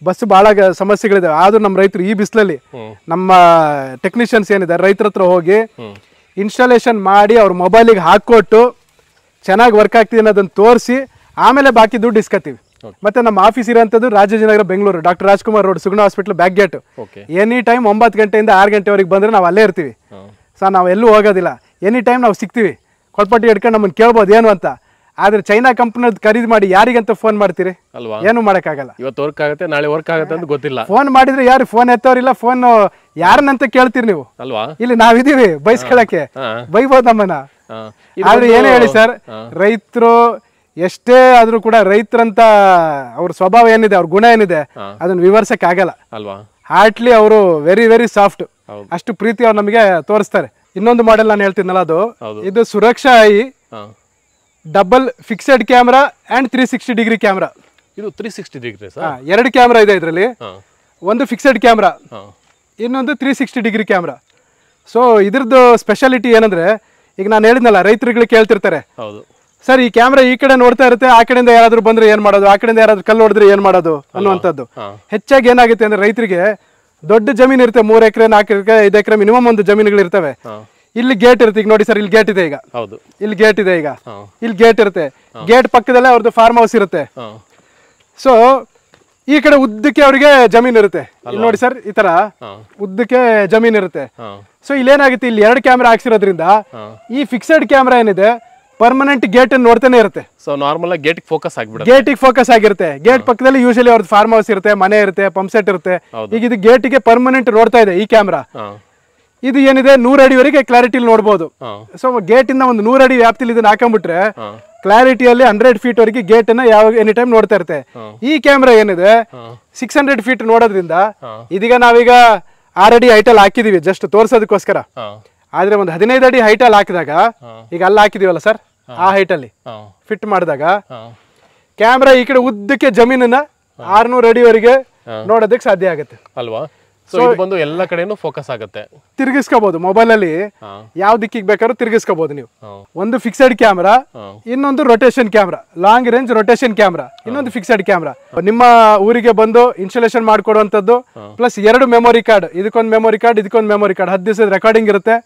ಬಸ್ ಬಹಳ ಸಮಸ್ಯೆಗಳಿದೆ. ಆದ್ರೂ ನಮ್ಮ ರೈತರು ಈ ಬಿಸಿಲಲ್ಲಿ ನಮ್ಮ ಟೆಕ್ನಿಷಿಯನ್ಸ್ ಏನಿದೆ ರೈತರ ಹತ್ರ ಹೋಗಿ ಇನ್ಸ್ಟಾಲೇಷನ್ ಮಾಡಿ ಅವ್ರ ಮೊಬೈಲಿಗೆ ಹಾಕೊಟ್ಟು ಚೆನ್ನಾಗಿ ವರ್ಕ್ ಆಗ್ತಿದೆ ಅನ್ನೋದನ್ನ ತೋರಿಸಿ ಆಮೇಲೆ ಬಾಕಿ ದುಡ್ಡು ಇಸ್ಕೊತೀವಿ. ಮತ್ತೆ ನಮ್ಮ ಆಫೀಸ್ ಇರೋಂಥದ್ದು Rajajinagar Bengaluru, doctor Rajkumar road, Suguna hospital back gate. Any time 9 ಗಂಟೆಯಿಂದ 6 ಗಂಟೆವರೆಗೆ ಬಂದರೆ ನಾವು ಅಲ್ಲೇ ಇರ್ತೀವಿ ಸರ್. ನಾವು ಎಲ್ಲೂ ಹೋಗೋದಿಲ್ಲ, ಎನಿ ಟೈಮ್ ನಾವು ಸಿಗ್ತೀವಿ. ಕೊಳ್ಪಟ್ಟಿ ಹಿಡ್ಕೊಂಡು ನಮ್ಮನ್ನು ಕೇಳ್ಬೋದು ಏನು ಅಂತ. ಆದ್ರೆ ಚೈನಾ ಕಂಪ್ನಿದ್ ಖರೀದಿ ಮಾಡಿ ಯಾರಿಗಂತ ಫೋನ್ ಮಾಡ್ತೀರಿ ಅಲ್ವಾ? ಏನು ಮಾಡೋಕ್ಕಾಗಲ್ಲ. ಇವತ್ತು ವರ್ಕ್ ಆಗುತ್ತೆ, ನಾಳೆ ವರ್ಕ್ ಆಗುತ್ತೆ ಅಂತ ಗೊತ್ತಿಲ್ಲ. ಫೋನ್ ಮಾಡಿದ್ರೆ ಯಾರು ಫೋನ್ ಎತ್ತವ್ರಿಲ್ಲ, ಫೋನ್ ಯಾರನ್ನಂತ ಕೇಳ್ತೀರಿ ನೀವು ಅಲ್ವಾ? ಇಲ್ಲಿ ನಾವಿದೀವಿ ಬೈಸ್ಕೊಳಕ್ಕೆ, ಬೈಬೋದು ನಮ್ಮನ್ನ. ಆದ್ರೆ ಏನೇ ಹೇಳಿ ಸರ್, ರೈತರು ಎಷ್ಟೇ ಆದ್ರೂ ಕೂಡ ರೈತರಂತ ಅವ್ರ ಸ್ವಭಾವ ಏನಿದೆ, ಅವ್ರ ಗುಣ ಏನಿದೆ ಅದನ್ನ ವಿವರಿಸಕ್ ಆಗಲ್ಲ ಅಲ್ವಾ? ಹಾರ್ಟ್ಲಿ ಅವರು ವೆರಿ ವೆರಿ ಸಾಫ್ಟ್, ಅಷ್ಟು ಪ್ರೀತಿ ಅವ್ರು ನಮಗೆ ತೋರಿಸ್ತಾರೆ. ಇನ್ನೊಂದು ಮಾಡೆಲ್ ನಾನು ಹೇಳ್ತೀನಲ್ಲ, ಅದು ಇದು Suraksha eye double fixed camera and 360 degree camera. ಇದು 360 ಡಿಗ್ರಿ ಎರಡು ಕ್ಯಾಮ್ರಾ ಇದೆ ಇದರಲ್ಲಿ. ಒಂದು ಫಿಕ್ಸೆಡ್ ಕ್ಯಾಮ್ರಾ, ಇನ್ನೊಂದು 360 ಡಿಗ್ರಿ ಕ್ಯಾಮ್ರಾ. ಸೊ ಇದ್ರದ್ದು ಸ್ಪೆಷಾಲಿಟಿ ಏನಂದ್ರೆ, ಈಗ ನಾನು ಹೇಳಿದ್ನಲ್ಲ, ರೈತರುಗಳಿಗೆ ಕೇಳ್ತಿರ್ತಾರೆ ಸರ್ ಈ ಕ್ಯಾಮ್ರಾ ಈ ಕಡೆ ನೋಡ್ತಾ ಇರುತ್ತೆ, ಆ ಕಡೆಯಿಂದ ಯಾರಾದ್ರೂ ಬಂದ್ರೆ ಏನ್ ಮಾಡೋದು, ಆ ಕಡೆಯಿಂದ ಯಾರಾದ್ರೂ ಕಲ್ಲು ಹೊಡೆದ್ರೆ ಏನ್ ಮಾಡೋದು ಅನ್ನುವಂಥದ್ದು. ಹೆಚ್ಚಾಗಿ ಏನಾಗುತ್ತೆ ಅಂದ್ರೆ, ರೈತರಿಗೆ ದೊಡ್ಡ ಜಮೀನು ಇರುತ್ತೆ, 3 ಎಕರೆ 4 ಎಕರೆ 5 ಎಕರೆ ಮಿನಿಮಮ್ ಒಂದು ಜಮೀನುಗಳು ಇರ್ತವೆ. ಇಲ್ಲಿ ಗೇಟ್ ಇರುತ್ತೆ. ಈಗ ನೋಡಿ ಸರ್, ಇಲ್ಲಿ ಗೇಟ್ ಇದೆ. ಈಗ ಇಲ್ಲಿ ಗೇಟ್ ಇದೆ. ಈಗ ಇಲ್ಲಿ ಗೇಟ್ ಇರುತ್ತೆ. ಗೇಟ್ ಪಕ್ಕದಲ್ಲೇ ಅವ್ರದ್ದು ಫಾರ್ಮ್ ಹೌಸ್ ಇರುತ್ತೆ. ಸೊ ಈ ಕಡೆ ಉದ್ದಕ್ಕೆ ಅವರಿಗೆ ಜಮೀನು ಇರುತ್ತೆ. ಇಲ್ಲಿ ನೋಡಿ ಸರ್, ಈ ತರ ಉದ್ದಕ್ಕೆ ಜಮೀನು ಇರುತ್ತೆ. ಸೊ ಇಲ್ಲಿ ಏನಾಗುತ್ತೆ, ಇಲ್ಲಿ 2 ಕ್ಯಾಮ್ರಾ ಹಾಕ್ಸಿರೋದ್ರಿಂದ ಈ ಫಿಕ್ಸೆಡ್ ಕ್ಯಾಮ್ರಾ ಏನಿದೆ ಪರ್ಮನೆಂಟ್ ಗೇಟ್ ಅನ್ನು ನೋಡ್ತಾನೆ ಇರುತ್ತೆ. ಸೊ ನಾರ್ಮಲ್ ಆಗಿ ಗೇಟ್ ಫೋಕಸ್ ಆಗಿಬಿಡುತ್ತೆ. ಗೇಟಿಗೆ ಫೋಕಸ್ ಆಗಿರುತ್ತೆ. ಗೇಟ್ ಪಕ್ಕದಲ್ಲಿ ಯೂಶಲಿ ಅವ್ರದ್ದು ಫಾರ್ಮ್ ಹೌಸ್ ಇರುತ್ತೆ, ಮನೆ ಇರುತ್ತೆ, ಪಂಪ್ ಸೆಟ್ ಇರುತ್ತೆ. ಈಗ ಇದು ಗೇಟಿಗೆ ಪರ್ಮನೆಂಟ್ ನೋಡ್ತಾ ಇದೆ ಈ ಕ್ಯಾಮ್ರಾ. ಇದು ಏನಿದೆ 100 ಅಡಿವರೆಗೆ ಕ್ಲಾರಿಟಿ ನೋಡಬಹುದು. ಸೊ ಗೇಟ್ ಇಂದ ಒಂದು 100 ಅಡಿ ವ್ಯಾಪ್ತಿಲಿ ಇದನ್ನ ಹಾಕೊಂಡ್ಬಿಟ್ರೆ ಕ್ಲಾರಿಟಿಯಲ್ಲಿ 100 ಫೀಟ್ ವರೆಗೆ ಗೇಟ್ ಅನ್ನ ಯಾವ ಎನಿ ಟೈಮ್ ನೋಡ್ತಾ ಇರುತ್ತೆ. ಈ ಕ್ಯಾಮ್ರಾ ಏನಿದೆ 600 ಫೀಟ್ ನೋಡೋದ್ರಿಂದ, ಇದೀಗ ನಾವೀಗ 6 ಅಡಿ ಹೈಟಲ್ಲಿ ಹಾಕಿದೀವಿ ಜಸ್ಟ್ ತೋರ್ಸೋದಕ್ಕೋಸ್ಕರ. ಆದ್ರೆ ಒಂದು 15 ಅಡಿ ಹೈಟಲ್ಲಿ ಹಾಕಿದಾಗ, ಈಗ ಅಲ್ಲಿ ಹಾಕಿದೀವಲ್ಲ ಸರ್, ಆ ಹೈಟಲ್ಲಿ ಫಿಟ್ ಮಾಡಿದಾಗ ಕ್ಯಾಮ್ರಾ ಈ ಕಡೆ ಉದ್ದಕ್ಕೆ ಜಮೀನನ್ನ 600 ಅಡಿವರೆಗೆ ನೋಡೋದಕ್ಕೆ ಸಾಧ್ಯ ಆಗುತ್ತೆ ಅಲ್ವಾ? ಸೊ ಇದು ಬಂದು ಎಲ್ಲ ಕಡೆನೂ ಫೋಕಸ್ ಆಗುತ್ತೆ. ತಿರುಗಿಸ್ಕೋಬಹುದು ಮೊಬೈಲ್ ಅಲ್ಲಿ, ಯಾವ ದಿಕ್ಕಿಗೆ ಬೇಕಾದ್ರೂ ತಿರುಗಿಸ್ಕೋಬಹುದು ನೀವು. ಒಂದು ಫಿಕ್ಸೆಡ್ ಕ್ಯಾಮ್ರಾ, ಇನ್ನೊಂದು rotation camera, long range rotation camera, ಇನ್ನೊಂದು ಫಿಕ್ಸೆಡ್ ಕ್ಯಾಮ್ರಾ. ನಿಮ್ಮ ಊರಿಗೆ ಬಂದು ಇನ್ಸ್ಟಾಲೇಷನ್ ಮಾಡ್ಕೊಡುವಂತದ್ದು, ಪ್ಲಸ್ 2 ಮೆಮೊರಿ ಕಾರ್ಡ್, ಇದಕ್ಕೊಂದು ಮೆಮೊರಿ ಕಾರ್ಡ್, ಇದಕ್ಕೊಂದು ಮೆಮೊರಿ ಕಾರ್ಡ್. 10 ದಿವಸದ ರೆಕಾರ್ಡಿಂಗ್ ಇರುತ್ತೆ.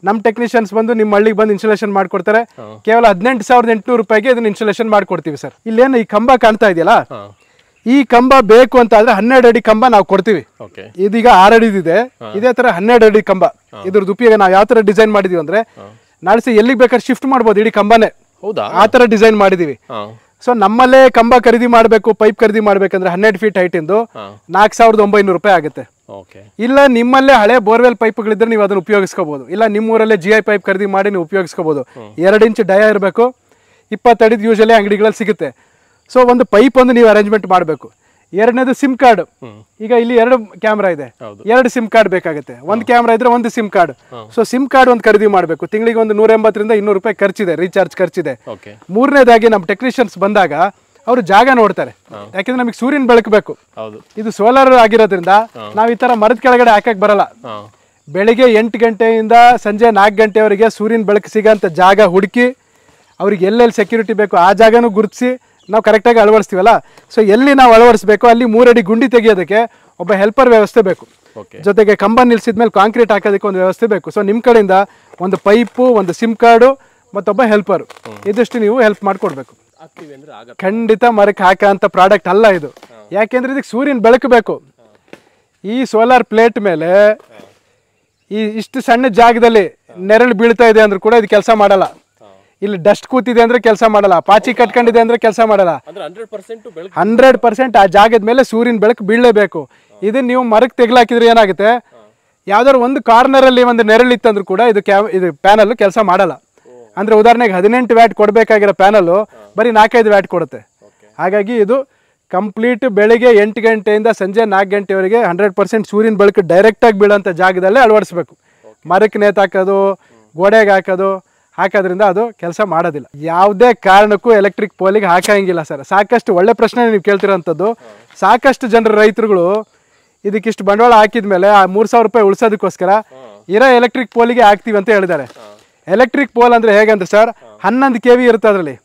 ನಮ್ ಟೆಕ್ನಿಷಿಯನ್ಸ್ ಬಂದು ನಿಮ್ಮ ಹಳ್ಳಿಗೆ ಬಂದು ಇನ್ಸ್ಟಾಲೇಷನ್ ಮಾಡ್ಕೊಡ್ತಾರೆ. ಕೇವಲ 18,800 ರೂಪಾಯಿಗೆ ಇದನ್ನ ಇನ್ಸ್ಟಾಲೇಷನ್ ಮಾಡ್ಕೊಡ್ತೀವಿ ಸರ್. ಇಲ್ಲೇನು ಈ ಕಂಬ ಕಾಣ್ತಾ ಇದೆಯಲ್ಲ, ಈ ಕಂಬ ಬೇಕು ಅಂತ ಆದ್ರೆ 12 ಅಡಿ ಕಂಬ ನಾವು ಕೊಡ್ತೀವಿ. ಇದೀಗ 6 ಅಡಿ ಇದೆ. ಇದೇ ತರ 12 ಅಡಿ ಕಂಬ. ಇದ್ರದ್ದು ಉಪಯೋಗ ನಾವು ಯಾವ ತರ ಡಿಸೈನ್ ಮಾಡಿದೀವಿ ಅಂದ್ರೆ, ನಾಳೆ ಎಲ್ಲಿಗೆ ಬೇಕಾದ್ರೆ ಶಿಫ್ಟ್ ಮಾಡ್ಬೋದು ಇಡೀ ಕಂಬನೇ. ಆ ತರ ಡಿಸೈನ್ ಮಾಡಿದೀವಿ. ಸೊ ನಮ್ಮಲ್ಲೇ ಕಂಬ ಖರೀದಿ ಮಾಡ್ಬೇಕು, ಪೈಪ್ ಖರೀದಿ ಮಾಡ್ಬೇಕಂದ್ರೆ 12 ಫೀಟ್ ಹೈಟ್ ಇಂದು 4,900 ರೂಪಾಯಿ ಆಗುತ್ತೆ. ಇಲ್ಲ ನಿಮ್ಮಲ್ಲೇ ಹಳೆ ಬೋರ್ವೆಲ್ ಪೈಪ್ಗಳಿದ್ರೆ ನೀವು ಅದನ್ನ ಉಪಯೋಗಿಸ್ಕೋಬಹುದು. ಇಲ್ಲ ನಿಮ್ಮೂರಲ್ಲೇ GI ಪೈಪ್ ಖರೀದಿ ಮಾಡಿ ನೀವು ಉಪಯೋಗಿಸ್ಕೋಬಹುದು. 2 ಇಂಚ್ ಡಯ ಇರಬೇಕು. 20 ಅಡಿದ್ ಯೂಶಲಿ ಅಂಗಡಿಗಳಲ್ಲಿ ಸಿಗುತ್ತೆ. ಸೊ ಒಂದು ಪೈಪ್ ಒಂದು ನೀವು ಅರೇಂಜ್ಮೆಂಟ್ ಮಾಡಬೇಕು. ಎರಡನೇದು ಸಿಮ್ ಕಾರ್ಡ್. ಈಗ ಇಲ್ಲಿ 2 ಕ್ಯಾಮ್ರಾ ಇದೆ, 2 ಸಿಮ್ ಕಾರ್ಡ್ ಬೇಕಾಗುತ್ತೆ. ಒಂದು ಕ್ಯಾಮ್ರಾ ಇದ್ರೆ ಒಂದು sim card. So sim card ಒಂದು ಖರೀದಿ ಮಾಡಬೇಕು. ತಿಂಗಳಿಗೆ ಒಂದು 180 ರಿಂದ 200 ರೂಪಾಯಿ ಖರ್ಚಿದೆ, ರೀಚಾರ್ಜ್ ಖರ್ಚಿದೆ. ಮೂರನೇದಾಗಿ ನಮ್ಮ ಟೆಕ್ನಿಷಿಯನ್ಸ್ ಬಂದಾಗ ಅವರು ಜಾಗ ನೋಡ್ತಾರೆ. ಯಾಕಂದ್ರೆ ನಮಗೆ ಸೂರ್ಯನ ಬೆಳಕು ಬೇಕು. ಇದು ಸೋಲಾರ್ ಆಗಿರೋದ್ರಿಂದ ನಾವು ಈ ತರ ಮರದ ಕೆಳಗಡೆ ಹಾಕಕ್ ಬರಲ್ಲ. ಬೆಳಿಗ್ಗೆ 8 ಗಂಟೆಯಿಂದ ಸಂಜೆ 4 ಗಂಟೆವರೆಗೆ ಸೂರ್ಯನ ಬೆಳಕು ಸಿಗೋಂಥ ಜಾಗ ಹುಡುಕಿ, ಅವ್ರಿಗೆ ಎಲ್ಲೆಲ್ಲಿ ಸೆಕ್ಯೂರಿಟಿ ಬೇಕು ಆ ಜಾಗನೂ ಗುರುತಿಸಿ ನಾವು ಕರೆಕ್ಟಾಗಿ ಅಳವಡಿಸ್ತೀವಲ್ಲ. ಸೊ ಎಲ್ಲಿ ನಾವು ಅಳವಡಿಸ್ಬೇಕು ಅಲ್ಲಿ 3 ಅಡಿ ಗುಂಡಿ ತೆಗಿಯೋದಕ್ಕೆ ಒಬ್ಬ ಹೆಲ್ಪರ್ ವ್ಯವಸ್ಥೆ ಬೇಕು. ಜೊತೆಗೆ ಕಂಬ ನಿಲ್ಸಿದ್ಮೇಲೆ ಕಾಂಕ್ರೀಟ್ ಹಾಕೋದಕ್ಕೆ ಒಂದು ವ್ಯವಸ್ಥೆ ಬೇಕು. ಸೊ ನಿಮ್ಮ ಕಡೆಯಿಂದ ಒಂದು ಪೈಪು, ಒಂದು ಸಿಮ್ ಕಾರ್ಡು, ಮತ್ತೊಬ್ಬ ಹೆಲ್ಪರ್, ಇದಿಷ್ಟು ನೀವು ಹೆಲ್ಪ್ ಮಾಡಿಕೊಡ್ಬೇಕು. ಖಂಡಿತ ಮರಕ್ಕೆ ಹಾಕೋಂಥ ಪ್ರಾಡಕ್ಟ್ ಅಲ್ಲ ಇದು. ಯಾಕೆಂದ್ರೆ ಇದಕ್ಕೆ ಸೂರ್ಯನ ಬೆಳಕು ಬೇಕು. ಈ ಸೋಲಾರ್ ಪ್ಲೇಟ್ ಮೇಲೆ ಇಷ್ಟು ಸಣ್ಣ ಜಾಗದಲ್ಲಿ ನೆರಳು ಬೀಳ್ತಾ ಇದೆ ಅಂದ್ರೂ ಕೂಡ ಇದು ಕೆಲಸ ಮಾಡಲ್ಲ. ಇಲ್ಲಿ ಡಸ್ಟ್ ಕೂತಿದೆ ಅಂದ್ರೆ ಕೆಲಸ ಮಾಡಲ್ಲ, ಪಾಚಿ ಕಟ್ಕೊಂಡಿದೆ ಅಂದ್ರೆ ಕೆಲಸ ಮಾಡಲ್ಲ. 100% ಆ ಜಾಗದ ಮೇಲೆ ಸೂರ್ಯನ ಬೆಳಕು ಬೀಳಲೇಬೇಕು. ಇದನ್ನ ನೀವು ಮರಕ್ಕೆ ತೆಗ್ಲಾಕಿದ್ರೆ ಏನಾಗುತ್ತೆ, ಯಾವ್ದಾದ್ರು ಒಂದು ಕಾರ್ನರ್ ಅಲ್ಲಿ ಒಂದು ನೆರಳಿತ್ತಂದ್ರೂ ಕೂಡ ಇದು ಪ್ಯಾನಲ್ ಕೆಲಸ ಮಾಡಲ್ಲ. ಅಂದ್ರೆ ಉದಾಹರಣೆಗೆ 18 ವ್ಯಾಟ್ ಕೊಡಬೇಕಾಗಿರೋ ಪ್ಯಾನಲ್ ಬರೀ 4-5 ವ್ಯಾಟ್ ಕೊಡುತ್ತೆ. ಹಾಗಾಗಿ ಇದು ಕಂಪ್ಲೀಟ್ ಬೆಳಿಗ್ಗೆ 8 ಗಂಟೆಯಿಂದ ಸಂಜೆ 4 ಗಂಟೆವರೆಗೆ 100% ಸೂರ್ಯನ ಬೆಳಕು ಡೈರೆಕ್ಟ್ ಆಗಿ ಬೀಳೋಂಥ ಜಾಗದಲ್ಲೇ ಅಳವಡಿಸ್ಬೇಕು. ಮರಕ್ಕೆ ನೇತಾಕೋದು, ಗೋಡೆಗೆ ಹಾಕೋದ್ರಿಂದ ಅದು ಕೆಲಸ ಮಾಡೋದಿಲ್ಲ. ಯಾವುದೇ ಕಾರಣಕ್ಕೂ ಎಲೆಕ್ಟ್ರಿಕ್ ಪೋಲಿಗೆ ಹಾಕಂಗಿಲ್ಲ ಸರ್. ಸಾಕಷ್ಟು ಒಳ್ಳೆ ಪ್ರಶ್ನೆ ನೀವು ಕೇಳ್ತಿರೋಂಥದ್ದು. ಸಾಕಷ್ಟು ಜನರ ರೈತರುಗಳು ಇದಕ್ಕಿಷ್ಟು ಬಂಡವಾಳ ಹಾಕಿದ್ಮೇಲೆ ಆ 3,000 ರೂಪಾಯಿ ಉಳಿಸೋದಕ್ಕೋಸ್ಕರ ಇರೋ ಎಲೆಕ್ಟ್ರಿಕ್ ಪೋಲಿಗೆ ಹಾಕ್ತೀವಿ ಅಂತ ಹೇಳಿದ್ದಾರೆ. ಎಲೆಕ್ಟ್ರಿಕ್ ಪೋಲ್ ಅಂದ್ರೆ ಹೇಗಂದ್ರೆ ಸರ್, 11 kV ಇರುತ್ತೆ ಅದರಲ್ಲಿ.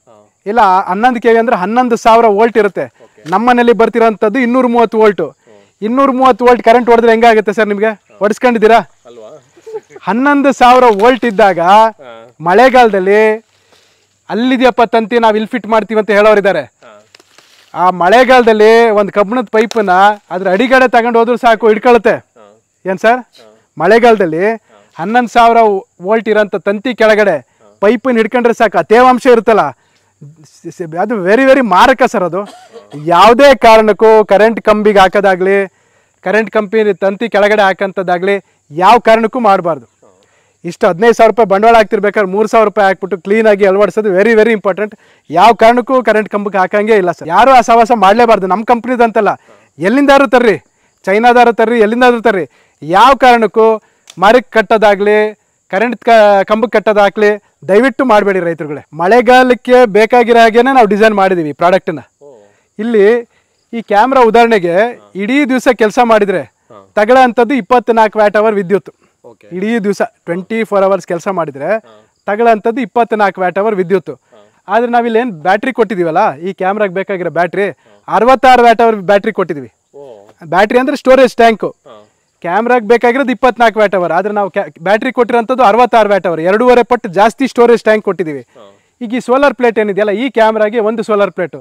ಇಲ್ಲ 11 kV ಅಂದ್ರೆ 11,000 ವೋಲ್ಟ್ ಇರುತ್ತೆ. ನಮ್ಮನೇಲಿ ಬರ್ತಿರೋಂಥದ್ದು 230 ವೋಲ್ಟ್. 230 ವೋಲ್ಟ್ ಕರೆಂಟ್ ಹೊಡೆದ್ರೆ ಹೆಂಗಾಗುತ್ತೆ ಸರ್ ನಿಮಗೆ? ಹೊಡಿಸ್ಕೊಂಡಿದ್ದೀರಾ? 11,000 ವೋಲ್ಟ್ ಇದ್ದಾಗ ಮಳೆಗಾಲದಲ್ಲಿ ಅಲ್ಲಿದೆಯಪ್ಪ ತಂತಿ ನಾವು ಇಲ್ಲಿ ಫಿಟ್ ಮಾಡ್ತೀವಿ ಅಂತ ಹೇಳೋರಿದ್ದಾರೆ. ಆ ಮಳೆಗಾಲದಲ್ಲಿ ಒಂದು ಕಬ್ಬಿಣದ ಪೈಪನ್ನ ಅದ್ರ ಅಡಿಗಡೆ ತಗೊಂಡು ಹೋದ್ರು ಸಾಕು, ಹಿಡ್ಕೊಳುತ್ತೆ. ಏನು ಸರ್? ಮಳೆಗಾಲದಲ್ಲಿ 11,000 ವೋಲ್ಟ್ ಇರೋಂಥ ತಂತಿ ಕೆಳಗಡೆ ಪೈಪನ್ನು ಹಿಡ್ಕೊಂಡ್ರೆ ಸಾಕು, ತೇವಾಂಶ ಇರುತ್ತಲ್ಲ, ಅದು ವೆರಿ ವೆರಿ ಮಾರಕ ಸರ್. ಅದು ಯಾವುದೇ ಕಾರಣಕ್ಕೂ ಕರೆಂಟ್ ಕಂಬಿಗೆ ಹಾಕೋದಾಗ್ಲಿ, ಕರೆಂಟ್ ಕಂಪನಿ ತಂತಿ ಕೆಳಗಡೆ ಹಾಕೋಂಥದ್ದಾಗಲಿ ಯಾವ ಕಾರಣಕ್ಕೂ ಮಾಡಬಾರ್ದು. ಇಷ್ಟು 15,000 ರೂಪಾಯಿ ಬಂಡವಾಳ ಹಾಕ್ತಿರ್ಬೇಕಾದ್ರೆ 3,000 ರೂಪಾಯಿ ಹಾಕ್ಬಿಟ್ಟು ಕ್ಲೀನಾಗಿ ಅಳವಡಿಸೋದು ವೆರಿ ವೆರಿ ಇಂಪಾರ್ಟೆಂಟ್. ಯಾವ ಕಾರಣಕ್ಕೂ ಕರೆಂಟ್ ಕಂಬಕ್ಕೆ ಹಾಕಂಗೆ ಇಲ್ಲ ಸರ್. ಯಾರು ಆ ಸಹವಾಸ ಮಾಡಲೇಬಾರ್ದು. ನಮ್ಮ ಕಂಪ್ನಿದಂತಲ್ಲ, ಎಲ್ಲಿಂದಾರು ತರ್ರಿ, ಚೈನಾದಾರು ತರ್ರಿ, ಎಲ್ಲಿಂದಾದ್ರೂ ತರ್ರಿ, ಯಾವ ಕಾರಣಕ್ಕೂ ಮರಕ್ಕೆ ಕಟ್ಟೋದಾಗ್ಲಿ, ಕರೆಂಟ್ ಕಂಬಕ್ಕೆ ಕಟ್ಟೋದಾಗ್ಲಿ ದಯವಿಟ್ಟು ಮಾಡಬೇಡಿ ರೈತರುಗಳೇ. ಮಳೆಗಾಲಕ್ಕೆ ಬೇಕಾಗಿರೋ ಹಾಗೇನೆ ನಾವು ಡಿಸೈನ್ ಮಾಡಿದ್ದೀವಿ ಪ್ರಾಡಕ್ಟನ್ನ. ಇಲ್ಲಿ ಈ ಕ್ಯಾಮ್ರಾ ಉದಾಹರಣೆಗೆ ಇಡೀ ದಿವಸ ಕೆಲಸ ಮಾಡಿದರೆ ತಗೊಳ್ಳೋ ಅಂಥದ್ದು 24 ವ್ಯಾಟ್ ಅವರ್ ವಿದ್ಯುತ್. ಇಡೀ ದಿವಸ 24 ಅವರ್ಸ್ ಕೆಲಸ ಮಾಡಿದರೆ ತಗೊಳ್ಳೋ ಅಂಥದ್ದು 24 ವ್ಯಾಟ್ ಅವರ್ ವಿದ್ಯುತ್. ಆದರೆ ನಾವಿಲ್ಲಿ ಏನು ಬ್ಯಾಟ್ರಿ ಕೊಟ್ಟಿದ್ದೀವಲ್ಲ, ಈ ಕ್ಯಾಮ್ರಾಗೆ ಬೇಕಾಗಿರೋ ಬ್ಯಾಟ್ರಿ 66 ವ್ಯಾಟ್ ಅವರ್ ಬ್ಯಾಟ್ರಿ ಕೊಟ್ಟಿದ್ದೀವಿ. ಬ್ಯಾಟ್ರಿ ಅಂದರೆ ಸ್ಟೋರೇಜ್ ಟ್ಯಾಂಕು. ಕ್ಯಾಮ್ರಾಗೆ ಬೇಕಾಗಿರೋದು 24 ವ್ಯಾಟ್ ಅವರ್, ಆದರೆ ನಾವು ಬ್ಯಾಟ್ರಿ ಕೊಟ್ಟಿರೋಂಥದ್ದು 66 ವ್ಯಾಟ್ ಅವರ್, 2.5 ಪಟ್ಟು ಜಾಸ್ತಿ ಸ್ಟೋರೇಜ್ ಟ್ಯಾಂಕ್ ಕೊಟ್ಟಿದ್ದೀವಿ. ಈಗ ಈ ಸೋಲಾರ್ ಪ್ಲೇಟ್ ಏನಿದೆಯಲ್ಲ, ಈ ಕ್ಯಾಮ್ರಾಗೆ ಒಂದು ಸೋಲಾರ್ ಪ್ಲೇಟು,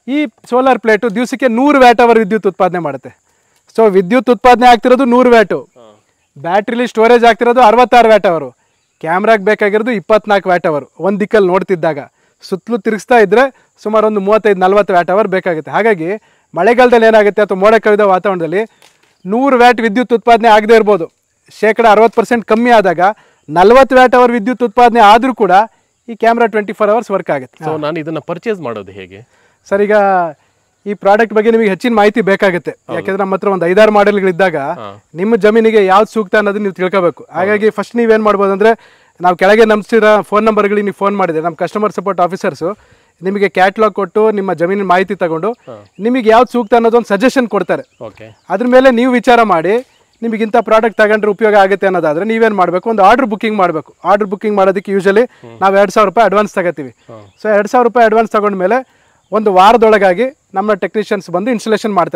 ಈ ಸೋಲಾರ್ ಪ್ಲೇಟು ದಿವಸಕ್ಕೆ 100 ವ್ಯಾಟ್ ಅವರ್ ವಿದ್ಯುತ್ ಉತ್ಪಾದನೆ ಮಾಡುತ್ತೆ. ಸೊ ವಿದ್ಯುತ್ ಉತ್ಪಾದನೆ ಆಗ್ತಿರೋದು 100 ವ್ಯಾಟು, ಬ್ಯಾಟ್ರಿಲಿ ಸ್ಟೋರೇಜ್ ಆಗ್ತಿರೋದು 66 ವ್ಯಾಟ್ ಅವರು, ಕ್ಯಾಮ್ರಾಗೆ ಬೇಕಾಗಿರೋದು 24 ವ್ಯಾಟ್ ಅವರು. ಒಂದು ದಿಕ್ಕಲ್ಲಿ ನೋಡ್ತಿದ್ದಾಗ ಸುತ್ತಲೂ ತಿರುಗಿಸ್ತಾ ಇದ್ದರೆ ಸುಮಾರು ಒಂದು 35-40 ವ್ಯಾಟ್ ಅವರ್ ಬೇಕಾಗುತ್ತೆ. ಹಾಗಾಗಿ ಮಳೆಗಾಲದಲ್ಲಿ ಏನಾಗುತ್ತೆ, ಅಥವಾ ಮೋಡ ಕವಿದ ವಾತಾವರಣದಲ್ಲಿ 100 ವ್ಯಾಟ್ ವಿದ್ಯುತ್ ಉತ್ಪಾದನೆ ಆಗದೇ ಇರ್ಬೋದು. 60% ಕಮ್ಮಿ ಆದಾಗ 40 ವ್ಯಾಟ್ ಅವರ್ ವಿದ್ಯುತ್ ಉತ್ಪಾದನೆ ಆದರೂ ಕೂಡ ಈ ಕ್ಯಾಮ್ರಾ 24 ಅವರ್ಸ್ ವರ್ಕ್ ಆಗುತ್ತೆ. ಸೊ ನಾನು ಇದನ್ನು ಪರ್ಚೇಸ್ ಮಾಡೋದು ಹೇಗೆ ಸರ್? ಈಗ ಈ ಪ್ರಾಡಕ್ಟ್ ಬಗ್ಗೆ ನಿಮಗೆ ಹೆಚ್ಚಿನ ಮಾಹಿತಿ ಬೇಕಾಗುತ್ತೆ. ಯಾಕೆಂದ್ರೆ ನಮ್ಮ ಹತ್ರ ಒಂದು 5-6 ಮಾಡೆಲ್ಗಳಿದ್ದಾಗ ನಿಮ್ಮ ಜಮೀನಿಗೆ ಯಾವ್ದು ಸೂಕ್ತ ಅನ್ನೋದನ್ನ ನೀವು ತಿಳ್ಕೋಬೇಕು. ಹಾಗಾಗಿ ಫಸ್ಟ್ ನೀವೇನು ಮಾಡ್ಬೋದು ಅಂದರೆ, ನಾವು ಕೆಳಗೆ ನಮ್ಸಿರೋ ಫೋನ್ ನಂಬರ್ಗಳಿಗೆ ನೀವು ಫೋನ್ ಮಾಡಿದರೆ ನಮ್ಮ ಕಸ್ಟಮರ್ ಸಪೋರ್ಟ್ ಆಫೀಸರ್ಸು ನಿಮಗೆ ಕ್ಯಾಟ್ಲಾಗ್ ಕೊಟ್ಟು ನಿಮ್ಮ ಜಮೀನಿನ ಮಾಹಿತಿ ತಗೊಂಡು ನಿಮಗೆ ಯಾವ್ದು ಸೂಕ್ತ ಅನ್ನೋದೊಂದು ಸಜೆಷನ್ ಕೊಡ್ತಾರೆ. ಅದ್ರ ಮೇಲೆ ನೀವು ವಿಚಾರ ಮಾಡಿ ನಿಮಗಿಂಥ ಪ್ರಾಡಕ್ಟ್ ತಗೊಂಡ್ರೆ ಉಪಯೋಗ ಆಗುತ್ತೆ ಅನ್ನೋದಾದ್ರೆ ನೀವೇನು ಮಾಡಬೇಕು, ಒಂದು ಆರ್ಡರ್ ಬುಕ್ಕಿಂಗ್ ಮಾಡಬೇಕು. ಆರ್ಡರ್ ಬುಕ್ಕಿಂಗ್ ಮಾಡೋದಕ್ಕೆ ಯೂಶಲಿ ನಾವು 2,000 ರೂಪಾಯಿ ಅಡ್ವಾನ್ಸ್ ತಗೋತೀವಿ. ಸೊ 2,000 ರೂಪಾಯಿ ಅಡ್ವಾನ್ಸ್ ತಗೊಂಡ್ಮೇಲೆ ಒಂದು ವಾರದೊಳಗಾಗಿ ನಮ್ಮ ಟೆಕ್ನಿಷಿಯನ್ಸ್ ಬಂದು ಇನ್ಸ್ಟಾಲೇಷನ್ ಮಾಡ್ತಾರೆ.